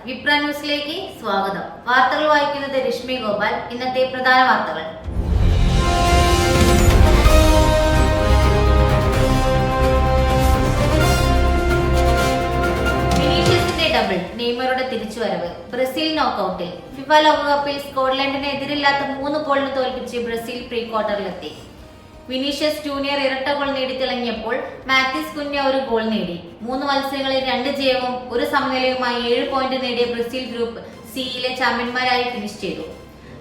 വിപ്ര ന്യൂസിലേക്ക് സ്വാഗതം. വാർത്തകൾ വായിക്കുന്നത് രശ്മി ഗോപാൽ. ഇന്നത്തെ പ്രധാന വാർത്തകൾ. വിനീഷ്യസിന്റെ ഡബിൾ, നെയ്മറുടെ തിരിച്ചുവരവ്. ബ്രസീൽ നോക്കൌട്ടിൽ. ഫിഫ ലോകകപ്പിൽ സ്കോട്ട്ലൻഡിനെ എതിരില്ലാത്ത 3 ഗോളിന് തോൽപ്പിച്ച് ബ്രസീൽ പ്രീ ക്വാർട്ടറിലെത്തി. വിനീഷ്യസ് ജൂനിയർ ഇരട്ട ഗോൾ നേടി തിളങ്ങിയപ്പോൾ മാത്യൂസ് കുഞ്ഞ ഒരു ഗോൾ നേടി. 3 മത്സരങ്ങളിൽ 2 ജയവും 1 സമനിലയുമായി 7 പോയിന്റ് നേടിയ ബ്രസീൽ ഗ്രൂപ്പ് സിയിലെ ചാമ്പ്യന്മാരായി ഫിനിഷ് ചെയ്തു.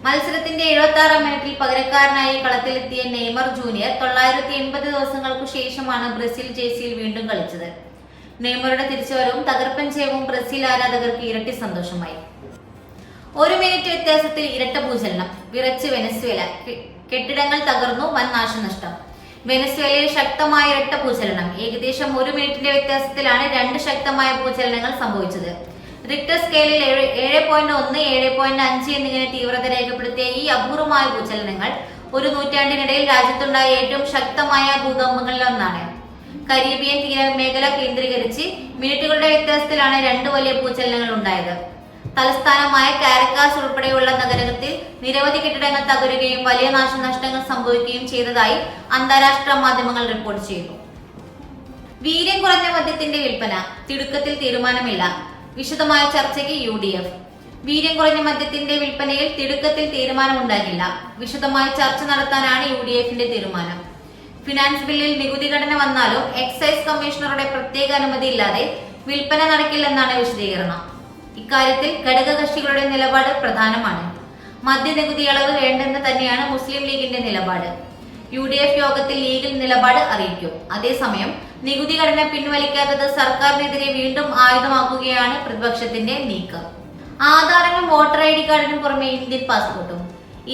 മത്സരത്തിന്റെ 76-ാം മിനിറ്റിൽ പകരക്കാരനായി കളത്തിലെത്തിയ നെയ്മർ ജൂനിയർ 980 ദിവസങ്ങൾക്കു ശേഷമാണ് ബ്രസീൽ ജേഴ്സിയിൽ വീണ്ടും കളിച്ചത്. നെയ്മറുടെ തിരിച്ചുവരവും തകർപ്പൻ ജയവും ബ്രസീൽ ആരാധകർക്ക് ഇരട്ടി സന്തോഷമായി. 1 മിനിറ്റ് വ്യത്യാസത്തിൽ ഇരട്ട ഭൂചലനം. വിറച്ച് വെനസ്വേല. കെട്ടിടങ്ങൾ തകർന്നു, വൻ നാശനഷ്ടം. വെനസ്വേലയിൽ ശക്തമായ ഇരട്ട ഭൂചലനം. ഏകദേശം 1 മിനിറ്റിന്റെ വ്യത്യാസത്തിലാണ് 2 ശക്തമായ ഭൂചലനങ്ങൾ സംഭവിച്ചത്. റിക്ടർ സ്കെയിലിൽ 7.1, 7.5 എന്നിങ്ങനെ തീവ്രത രേഖപ്പെടുത്തിയ ഈ അപൂർവമായ ഭൂചലനങ്ങൾ ഒരു നൂറ്റാണ്ടിനിടയിൽ രാജ്യത്തുണ്ടായ ഏറ്റവും ശക്തമായ ഭൂകമ്പങ്ങളിലൊന്നാണ്. കരീബിയൻ തീരമേഖല കേന്ദ്രീകരിച്ച് മിനിറ്റുകളുടെ വ്യത്യാസത്തിലാണ് 2 വലിയ ഭൂചലനങ്ങൾ ഉണ്ടായത്. തലസ്ഥാനമായ കാരക്കാസ് ഉൾപ്പെടെയുള്ള നഗരത്തിൽ നിരവധി കെട്ടിടങ്ങൾ തകരുകയും വലിയ നാശനഷ്ടങ്ങൾ സംഭവിക്കുകയും ചെയ്തതായി അന്താരാഷ്ട്ര മാധ്യമങ്ങൾ റിപ്പോർട്ട് ചെയ്തു. വീര്യം കുറഞ്ഞ മദ്യത്തിന്റെ വിൽപ്പന, തിടുക്കത്തിൽ തീരുമാനമില്ല. വിശദമായ ചർച്ചയ്ക്ക് UDF. വീര്യം കുറഞ്ഞ മദ്യത്തിന്റെ വിൽപ്പനയിൽ തിടുക്കത്തിൽ തീരുമാനമുണ്ടാകില്ല. വിശദമായ ചർച്ച നടത്താനാണ് UDFന്റെ തീരുമാനം. ഫിനാൻസ് ബില്ലിൽ നികുതി ഘടന വന്നാലും എക്സൈസ് കമ്മീഷണറുടെ പ്രത്യേക അനുമതി ഇല്ലാതെ വിൽപ്പന നടക്കില്ലെന്നാണ് വിശദീകരണം. ഇക്കാര്യത്തിൽ ഘടകകക്ഷികളുടെ നിലപാട് പ്രധാനമാണ്. മദ്യനികുതി ഇളവ് വേണ്ടെന്ന് തന്നെയാണ് മുസ്ലിം ലീഗിന്റെ നിലപാട്. UDF യോഗത്തിൽ ലീഗിൽ നിലപാട് അറിയിക്കും. അതേസമയം നികുതി ഘടന പിൻവലിക്കാത്തത് സർക്കാരിനെതിരെ വീണ്ടും ആയുധമാക്കുകയാണ് പ്രതിപക്ഷത്തിന്റെ നീക്കം. ആധാറിനും വോട്ടർ ID കാർഡിനും പുറമെ ഇന്ത്യൻ പാസ്പോർട്ടും.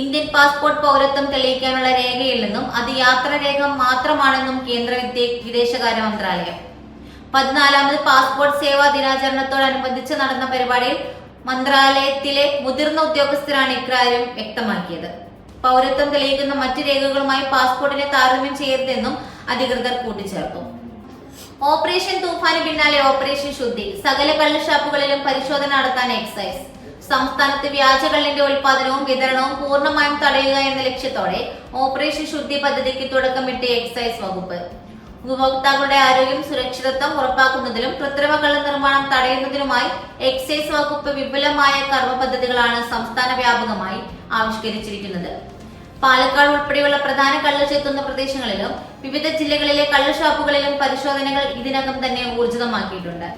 ഇന്ത്യൻ പാസ്പോർട്ട് പൗരത്വം തെളിയിക്കാനുള്ള രേഖയില്ലെന്നും അത് യാത്രാരേഖ മാത്രമാണെന്നും കേന്ദ്ര വിദേശകാര്യ മന്ത്രാലയം. 14ാമത് പാസ്പോർട്ട് സേവാ ദിനാചരണത്തോടനുബന്ധിച്ച് നടന്ന പരിപാടിയിൽ മന്ത്രാലയത്തിലെ മുതിർന്ന ഉദ്യോഗസ്ഥരാണ് ഇക്കാര്യം വ്യക്തമാക്കിയത്. പൗരത്വം തെളിയിക്കുന്ന മറ്റ് രേഖകളുമായി പാസ്പോർട്ടിനെ താരതമ്യം ചെയ്യരുതെന്നും അധികൃതർ കൂട്ടിച്ചേർത്തു. ഓപ്പറേഷൻ തൂഫാന് പിന്നാലെ ഓപ്പറേഷൻ ശുദ്ധി. സകല കള്ളുഷാപ്പുകളിലും പരിശോധന നടത്താൻ എക്സൈസ്. സംസ്ഥാനത്ത് വ്യാജ കള്ളിന്റെ ഉൽപാദനവും വിതരണവും പൂർണ്ണമായും തടയുക എന്ന ലക്ഷ്യത്തോടെ ഓപ്പറേഷൻ ശുദ്ധി പദ്ധതിക്ക് തുടക്കമിട്ട് എക്സൈസ് വകുപ്പ്. ഉപഭോക്താക്കളുടെ ആരോഗ്യം സുരക്ഷിതത്വം ഉറപ്പാക്കുന്നതിലും കൃത്രിമ കള്ള് നിർമ്മാണം തടയുന്നതിനുമായി എക്സൈസ് വകുപ്പ് വിപുലമായ കർമ്മ പദ്ധതികളാണ് സംസ്ഥാന വ്യാപകമായി ആവിഷ്കരിച്ചിരിക്കുന്നത്. പാലക്കാട് ഉൾപ്പെടെയുള്ള പ്രധാന കള്ള് ചെത്തുന്ന പ്രദേശങ്ങളിലും വിവിധ ജില്ലകളിലെ കള്ളുഷാപ്പുകളിലും പരിശോധനകൾ ഇതിനകം തന്നെ ഊർജിതമാക്കിയിട്ടുണ്ട്.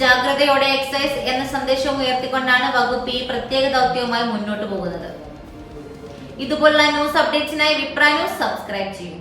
ജാഗ്രതയോടെ എക്സൈസ് എന്ന സന്ദേശം ഉയർത്തിക്കൊണ്ടാണ് വകുപ്പ് ഈ പ്രത്യേക ദൗത്യവുമായി മുന്നോട്ട് പോകുന്നത്. ഇതുപോലുള്ള ന്യൂസ് അപ്ഡേറ്റ്സിനായി വിപ്ര ന്യൂസ് സബ്സ്ക്രൈബ് ചെയ്യും.